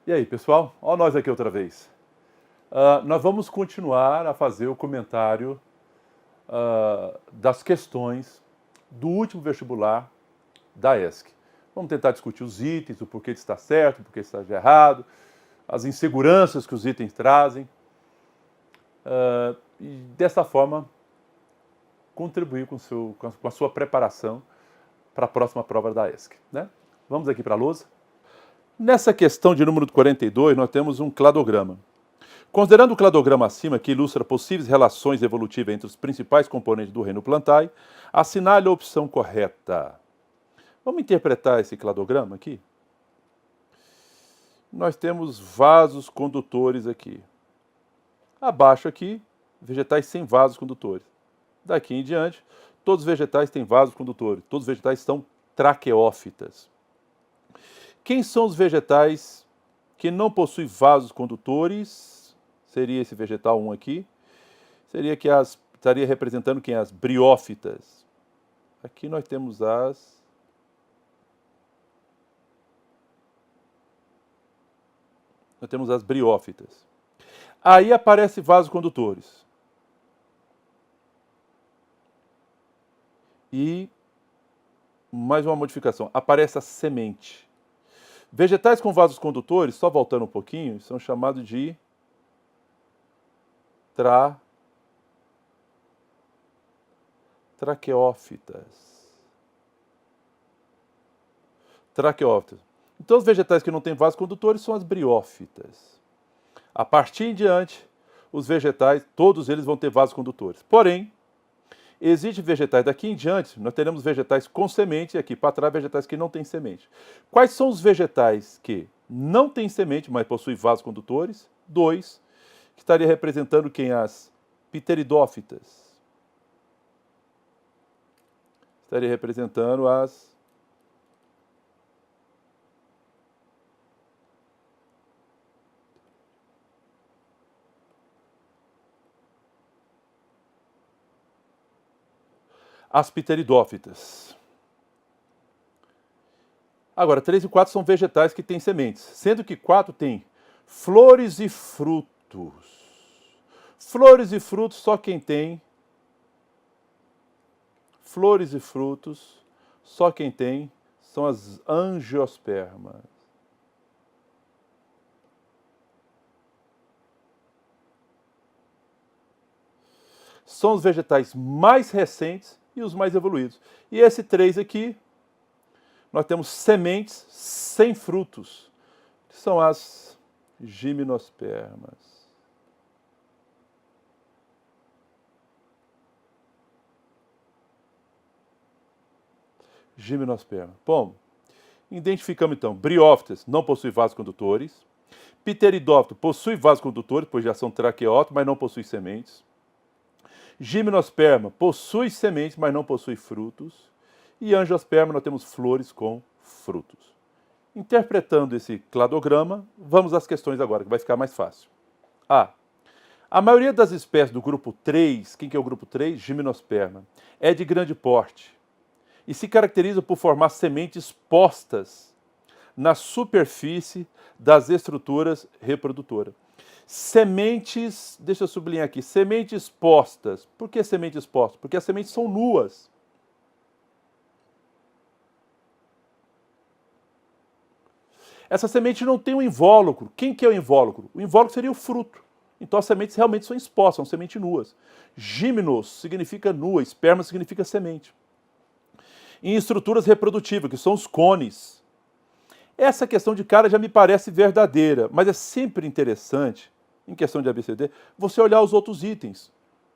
E aí, pessoal? Olha nós aqui outra vez. Nós vamos continuar a fazer o comentário das questões do último vestibular da ESC. Vamos tentar discutir os itens, o porquê está certo, o porquê está errado, as inseguranças que os itens trazem. E dessa forma, contribuir com a sua preparação para a próxima prova da ESC. Né? Vamos aqui para a lousa. Nessa questão de número 42, nós temos um cladograma. Considerando o cladograma acima, que ilustra possíveis relações evolutivas entre os principais componentes do reino plantae, assinale a opção correta. Vamos interpretar esse cladograma aqui? Nós temos vasos condutores aqui. Abaixo aqui, vegetais sem vasos condutores. Daqui em diante, todos os vegetais têm vasos condutores. Todos os vegetais são traqueófitas. Quem são os vegetais que não possuem vasos condutores? Seria esse vegetal 1 aqui. Seria que estaria representando quem? As briófitas. Aqui nós temos as briófitas. Aí aparece vasos condutores. E mais uma modificação, aparece a semente. Vegetais com vasos condutores, só voltando um pouquinho, são chamados de traqueófitas. Traqueófitas. Então, os vegetais que não têm vasos condutores são as briófitas. A partir em diante, os vegetais, todos eles vão ter vasos condutores. Porém, existem vegetais daqui em diante, nós teremos vegetais com semente e aqui para trás vegetais que não têm semente. Quais são os vegetais que não têm semente, mas possuem vasos condutores? 2, que estaria representando quem? As pteridófitas. Estaria representando as pteridófitas. Agora, 3 e 4 são vegetais que têm sementes, sendo que 4 tem flores e frutos. Flores e frutos, só quem tem. Flores e frutos, só quem tem são as angiospermas. São os vegetais mais recentes e os mais evoluídos. E esse 3 aqui, nós temos sementes sem frutos, que são as gimnospermas. Gimnosperma. Bom, identificamos então, briófitas não possuem vasos condutores, pteridófito possui vasos condutores, pois já são traqueófitos, mas não possui sementes. Gimnosperma possui sementes, mas não possui frutos. E angiosperma, nós temos flores com frutos. Interpretando esse cladograma, vamos às questões agora, que vai ficar mais fácil. A maioria das espécies do grupo 3, quem que é o grupo 3? Gimnosperma, é de grande porte e se caracteriza por formar sementes postas na superfície das estruturas reprodutoras. Sementes, deixa eu sublinhar aqui, sementes postas. Por que sementes postas? Porque as sementes são nuas. Essa semente não tem um invólucro. Quem que é o invólucro? O invólucro seria o fruto. Então as sementes realmente são expostas, são sementes nuas. Gimnos significa nua, esperma significa semente. Em estruturas reprodutivas, que são os cones. Essa questão de cara já me parece verdadeira, mas é sempre interessante, em questão de ABCD, você olhar os outros itens.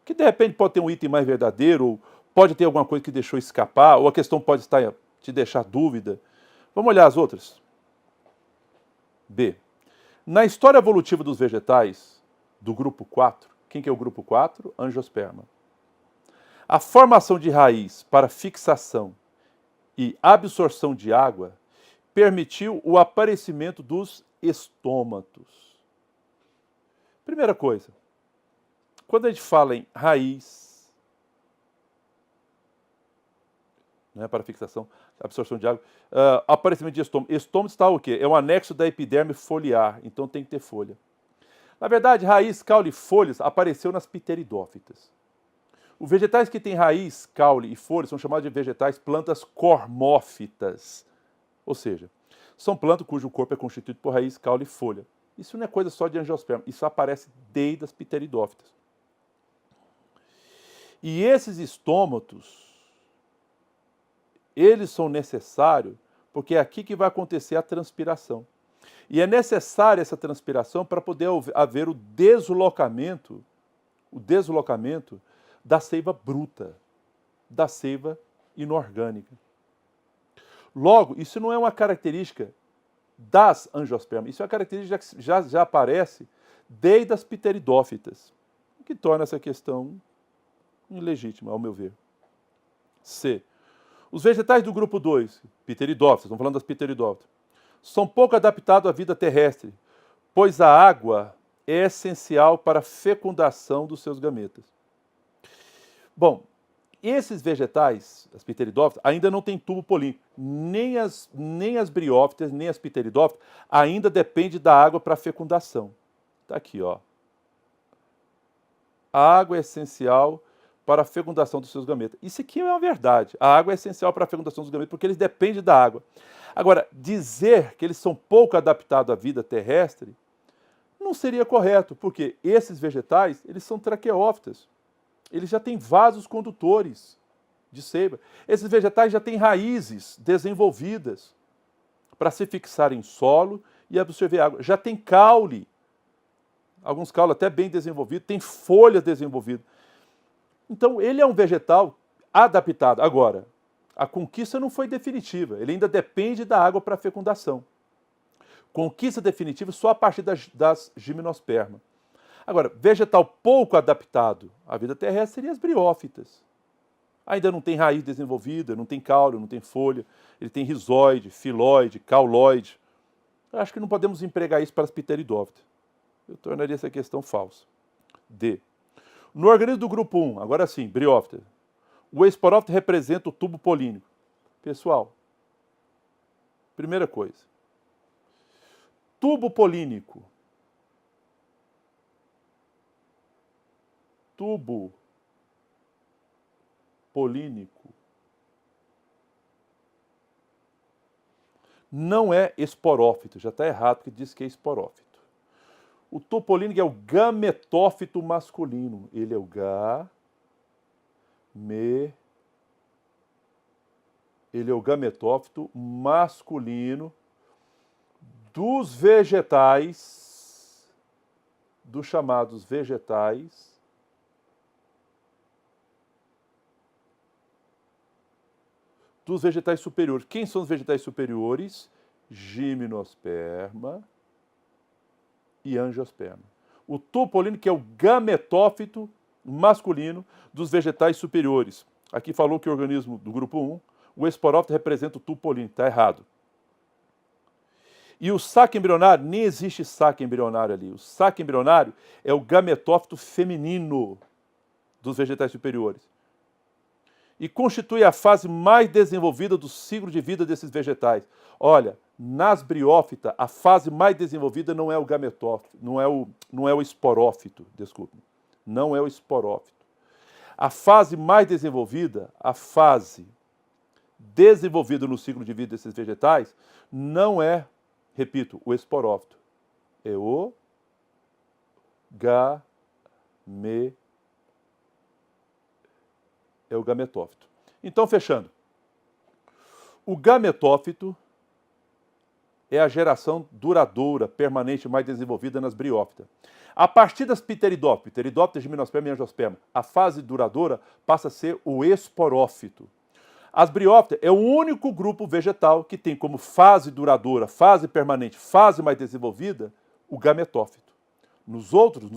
Que de repente pode ter um item mais verdadeiro, ou pode ter alguma coisa que deixou escapar, ou a questão pode estar te deixar dúvida. Vamos olhar as outras? B. Na história evolutiva dos vegetais, do grupo 4, quem que é o grupo 4? Angiosperma. A formação de raiz para fixação e absorção de água permitiu o aparecimento dos estômatos. Primeira coisa, quando a gente fala em raiz, né, para fixação, absorção de água. Aparecimento de estômago. Estômago está o quê? É um anexo da epiderme foliar, então tem que ter folha. Na verdade, raiz, caule e folhas apareceu nas pteridófitas. Os vegetais que têm raiz, caule e folhas são chamados de vegetais plantas cormófitas. Ou seja, são plantas cujo corpo é constituído por raiz, caule e folha. Isso não é coisa só de angiosperma, isso aparece desde as pteridófitas. E esses estômatos, eles são necessários porque é aqui que vai acontecer a transpiração. E é necessária essa transpiração para poder haver o deslocamento da seiva bruta, da seiva inorgânica. Logo, isso não é uma característica das angiospermas, isso é uma característica que já aparece desde as pteridófitas, o que torna essa questão ilegítima, ao meu ver. C. Os vegetais do grupo 2, pteridófitas, estamos falando das pteridófitas, são pouco adaptados à vida terrestre, pois a água é essencial para a fecundação dos seus gametas. Bom, esses vegetais, as pteridófitas, ainda não têm tubo polínico. Nem as briófitas, nem as pteridófitas ainda dependem da água para a fecundação. Está aqui, ó. A água é essencial para a fecundação dos seus gametas. Isso aqui é uma verdade. A água é essencial para a fecundação dos gametas porque eles dependem da água. Agora, dizer que eles são pouco adaptados à vida terrestre não seria correto, porque esses vegetais, eles são traqueófitas. Eles já têm vasos condutores de seiva. Esses vegetais já têm raízes desenvolvidas para se fixar em solo e absorver água. Já tem caule, alguns caules até bem desenvolvidos, tem folhas desenvolvidas. Então, ele é um vegetal adaptado. Agora, a conquista não foi definitiva, ele ainda depende da água para a fecundação. Conquista definitiva só a partir das gimnospermas. Agora, vegetal pouco adaptado à vida terrestre seria as briófitas. Ainda não tem raiz desenvolvida, não tem caule, não tem folha, ele tem rizóide, filóide, cauloide. Eu acho que não podemos empregar isso para as pteridófitas. Eu tornaria essa questão falsa. D. No organismo do grupo 1, agora sim, briófita, o esporófito representa o tubo polínico. Pessoal, primeira coisa, tubo polínico. Tubo polínico não é esporófito, já está errado porque diz que é esporófito. O tubo polínico é o gametófito masculino, ele é o ele é o gametófito masculino dos vegetais, dos chamados vegetais superiores. Quem são os vegetais superiores? Gimnosperma e angiosperma. O tubo polínico é o gametófito masculino dos vegetais superiores. Aqui falou que o organismo do grupo 1, o esporófito representa o tubo polínico, está errado. E o saco embrionário, nem existe saco embrionário ali. O saco embrionário é o gametófito feminino dos vegetais superiores. E constitui a fase mais desenvolvida do ciclo de vida desses vegetais. Olha, nas briófitas, a fase mais desenvolvida não é o gametófito, não é o esporófito, desculpe. Não é o esporófito. A fase mais desenvolvida, a fase desenvolvida no ciclo de vida desses vegetais, não é, repito, o esporófito. É o gametófito. Então, fechando. O gametófito é a geração duradoura, permanente, mais desenvolvida nas briófitas. A partir das pteridófitas, gimnosperma e angiosperma, a fase duradoura passa a ser o esporófito. As briófitas é o único grupo vegetal que tem como fase duradoura, fase permanente, fase mais desenvolvida, o gametófito. Nos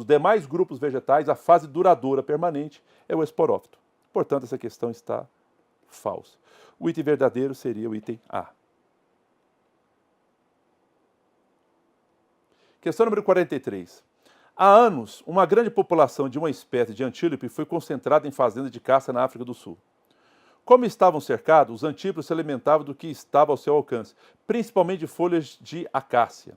demais grupos vegetais, a fase duradoura, permanente, é o esporófito. Portanto, essa questão está falsa. O item verdadeiro seria o item A. Questão número 43. Há anos, uma grande população de uma espécie de antílope foi concentrada em fazendas de caça na África do Sul. Como estavam cercados, os antílopes se alimentavam do que estava ao seu alcance, principalmente de folhas de acácia.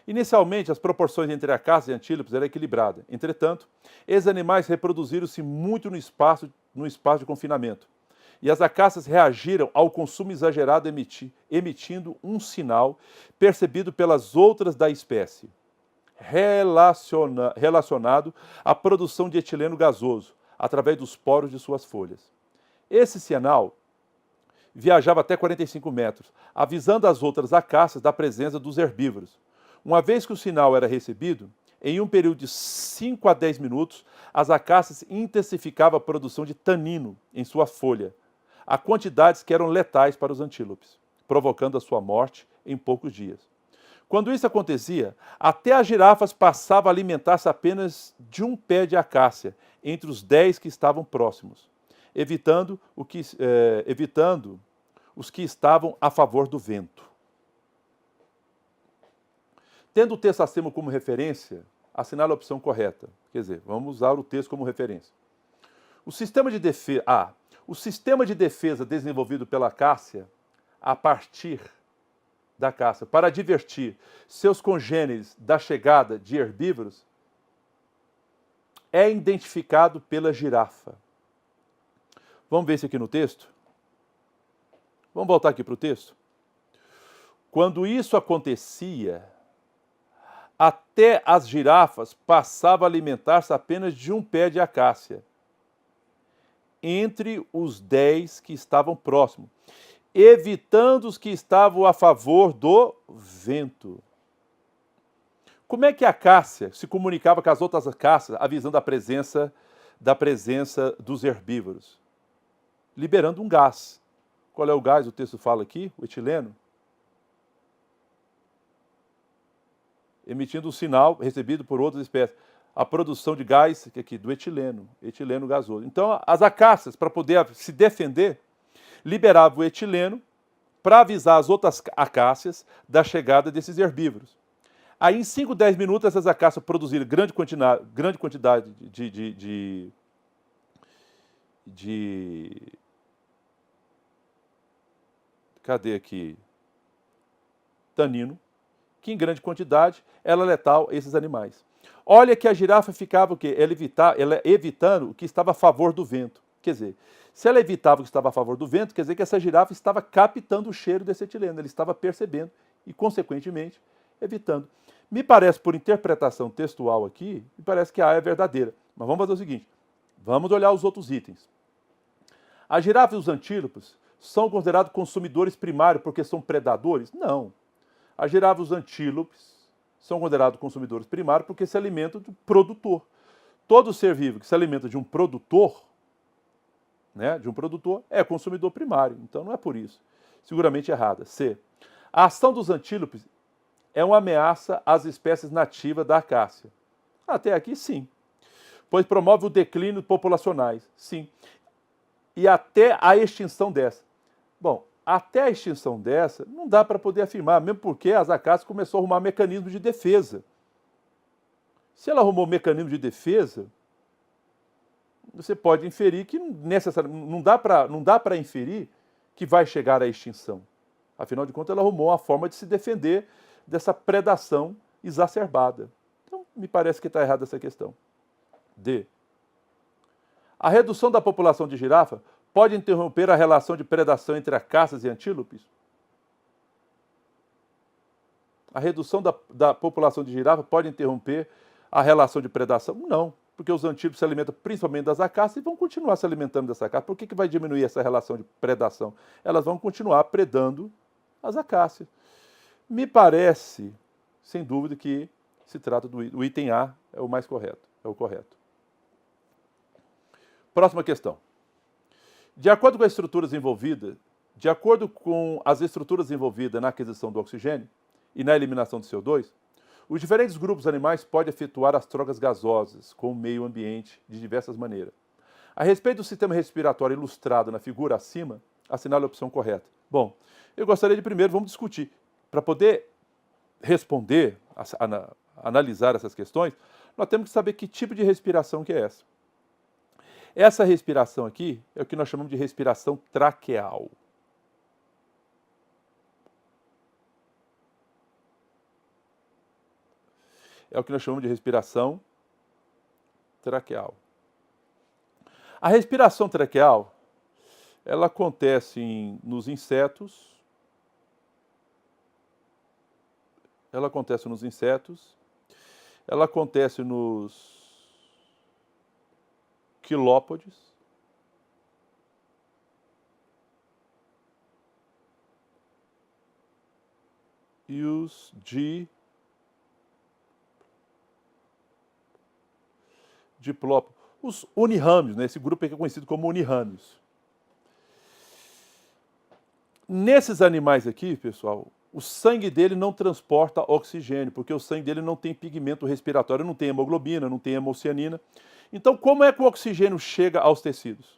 Inicialmente, as proporções entre acácia e antílopes eram equilibradas. Entretanto, esses animais reproduziram-se muito no espaço de confinamento. E as acácias reagiram ao consumo exagerado, emitindo um sinal percebido pelas outras da espécie, relacionado à produção de etileno gasoso, através dos poros de suas folhas. Esse sinal viajava até 45 metros, avisando as outras acácias da presença dos herbívoros. Uma vez que o sinal era recebido, em um período de 5 a 10 minutos, as acácias intensificavam a produção de tanino em sua folha, a quantidades que eram letais para os antílopes, provocando a sua morte em poucos dias. Quando isso acontecia, até as girafas passavam a alimentar-se apenas de um pé de acácia, entre os 10 que estavam próximos, evitando os que estavam a favor do vento. Tendo o texto acima como referência, assinale a opção correta. Quer dizer, vamos usar o texto como referência. O sistema de defesa desenvolvido pela acácia, a partir da caça, para advertir seus congêneres da chegada de herbívoros, é identificado pela girafa. Vamos ver isso aqui no texto? Vamos voltar aqui para o texto? Quando isso acontecia, até as girafas passavam a alimentar-se apenas de um pé de acácia, entre os 10 que estavam próximos, evitando os que estavam a favor do vento. Como é que a acácia se comunicava com as outras acácias, avisando a presença dos herbívoros? Liberando um gás. Qual é o gás? O texto fala aqui, o etileno. Emitindo um sinal recebido por outras espécies. A produção de gás aqui, do etileno gasoso. Então, as acácias, para poder se defender, liberavam o etileno para avisar as outras acácias da chegada desses herbívoros. Aí, em 5, 10 minutos, essas acácias produziram grande quantidade cadê aqui? Tanino, que em grande quantidade era letal a esses animais. Olha que a girafa ficava o quê? Ela evitando o que estava a favor do vento. Quer dizer, se ela evitava o que estava a favor do vento, quer dizer que essa girafa estava captando o cheiro desse etileno, ele estava percebendo e, consequentemente, evitando. Me parece, por interpretação textual aqui, me parece que a A é verdadeira. Mas vamos fazer o seguinte, vamos olhar os outros itens. A girafa e os antílopes são considerados consumidores primários porque são predadores? Não. A girafa e os antílopes são considerados consumidores primários porque se alimentam do produtor. Todo ser vivo que se alimenta de um produtor, é consumidor primário. Então não é por isso. Seguramente errada. C. A ação dos antílopes é uma ameaça às espécies nativas da acácia. Até aqui, sim. Pois promove o declínio populacionais. Sim. E até a extinção dessa. Bom, até a extinção dessa, não dá para poder afirmar, mesmo porque as acácias começou a arrumar mecanismos de defesa. Se ela arrumou mecanismo de defesa, você pode inferir que não dá para inferir que vai chegar à extinção. Afinal de contas, ela arrumou uma forma de se defender dessa predação exacerbada. Então, me parece que está errada essa questão. D. A redução da população de girafa pode interromper a relação de predação entre acácias e antílopes? A redução da população de girafa pode interromper a relação de predação? Não, porque os antílopes se alimentam principalmente das acácias e vão continuar se alimentando dessa acácia. Por que vai diminuir essa relação de predação? Elas vão continuar predando as acácias. Me parece, sem dúvida, que se trata do item A, é o mais correto, é o correto. Próxima questão. De acordo com as estruturas envolvidas na aquisição do oxigênio e na eliminação do CO2, os diferentes grupos animais podem efetuar as trocas gasosas com o meio ambiente de diversas maneiras. A respeito do sistema respiratório ilustrado na figura acima, assinale a opção correta. Bom, eu gostaria de primeiro, vamos discutir. Para poder responder, analisar essas questões, nós temos que saber que tipo de respiração que é essa. Essa respiração aqui é o que nós chamamos de respiração traqueal. É o que nós chamamos de respiração traqueal. A respiração traqueal, ela acontece nos insetos. Ela acontece nos insetos. Ela acontece nos quilópodes. E os diplópodes. Os unirrâmios, né? Esse grupo aqui é conhecido como unirrâmios. Nesses animais aqui, pessoal, o sangue dele não transporta oxigênio, porque o sangue dele não tem pigmento respiratório, não tem hemoglobina, não tem hemocianina. Então, como é que o oxigênio chega aos tecidos?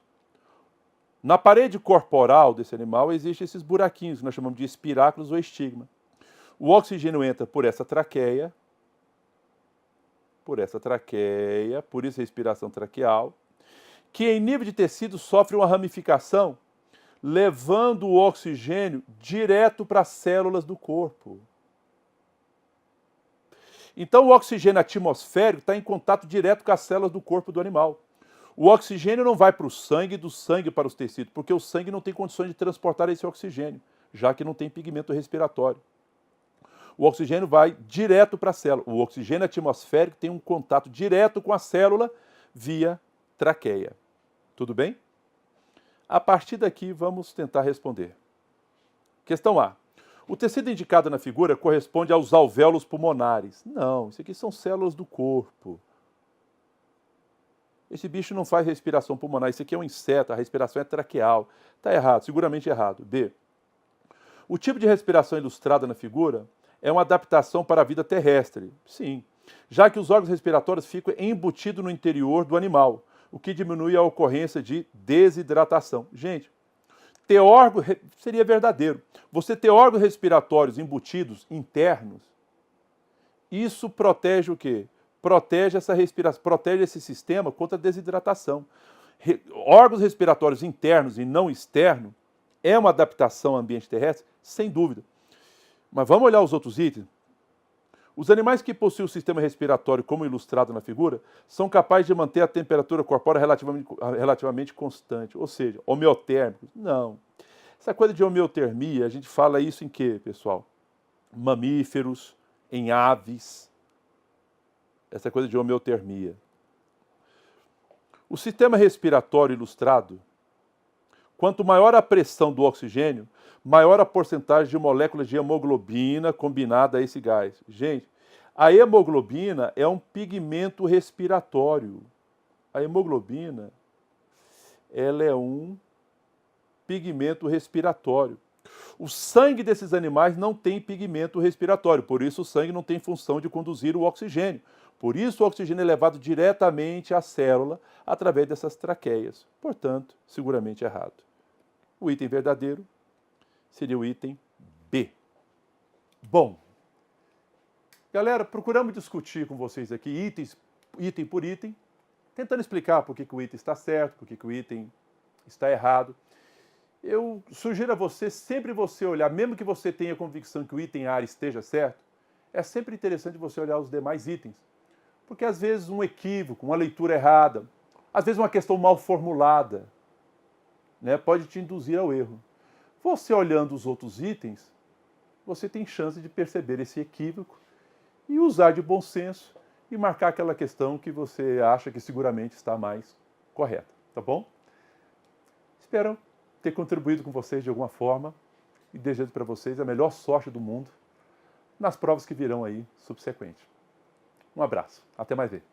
Na parede corporal desse animal existem esses buraquinhos, que nós chamamos de espiráculos ou estigma. O oxigênio entra por essa traqueia, por isso a respiração traqueal, que em nível de tecido sofre uma ramificação, levando o oxigênio direto para as células do corpo. Então o oxigênio atmosférico está em contato direto com as células do corpo do animal. O oxigênio não vai para o sangue, do sangue para os tecidos, porque o sangue não tem condições de transportar esse oxigênio, já que não tem pigmento respiratório. O oxigênio vai direto para a célula. O oxigênio atmosférico tem um contato direto com a célula via traqueia. Tudo bem? A partir daqui, vamos tentar responder. Questão A. O tecido indicado na figura corresponde aos alvéolos pulmonares. Não, isso aqui são células do corpo. Esse bicho não faz respiração pulmonar. Isso aqui é um inseto, a respiração é traqueal. Está errado, seguramente errado. B. O tipo de respiração ilustrada na figura é uma adaptação para a vida terrestre. Sim, já que os órgãos respiratórios ficam embutidos no interior do animal, o que diminui a ocorrência de desidratação. Gente, seria verdadeiro. Você ter órgãos respiratórios embutidos, internos, isso protege o quê? Protege essa respiração, protege esse sistema contra a desidratação. Órgãos respiratórios internos e não externos é uma adaptação ao ambiente terrestre? Sem dúvida. Mas vamos olhar os outros itens. Os animais que possuem o sistema respiratório, como ilustrado na figura, são capazes de manter a temperatura corpórea relativamente constante, ou seja, homeotérmicos. Não. Essa coisa de homeotermia, a gente fala isso em quê, pessoal? Mamíferos, em aves. Essa coisa de homeotermia. O sistema respiratório ilustrado, quanto maior a pressão do oxigênio, maior a porcentagem de moléculas de hemoglobina combinada a esse gás. Gente, a hemoglobina é um pigmento respiratório. A hemoglobina, ela é um pigmento respiratório. O sangue desses animais não tem pigmento respiratório, por isso o sangue não tem função de conduzir o oxigênio. Por isso o oxigênio é levado diretamente à célula através dessas traqueias. Portanto, seguramente errado. O item verdadeiro seria o item B. Bom, galera, procuramos discutir com vocês aqui item por item, tentando explicar por que o item está certo, por que o item está errado. Eu sugiro a você, sempre você olhar, mesmo que você tenha convicção que o item A esteja certo, é sempre interessante você olhar os demais itens. Porque às vezes um equívoco, uma leitura errada, às vezes uma questão mal formulada, né, pode te induzir ao erro. Você olhando os outros itens, você tem chance de perceber esse equívoco e usar de bom senso e marcar aquela questão que você acha que seguramente está mais correta, tá bom? Espero ter contribuído com vocês de alguma forma e desejo para vocês a melhor sorte do mundo nas provas que virão aí subsequentes. Um abraço, até mais ver.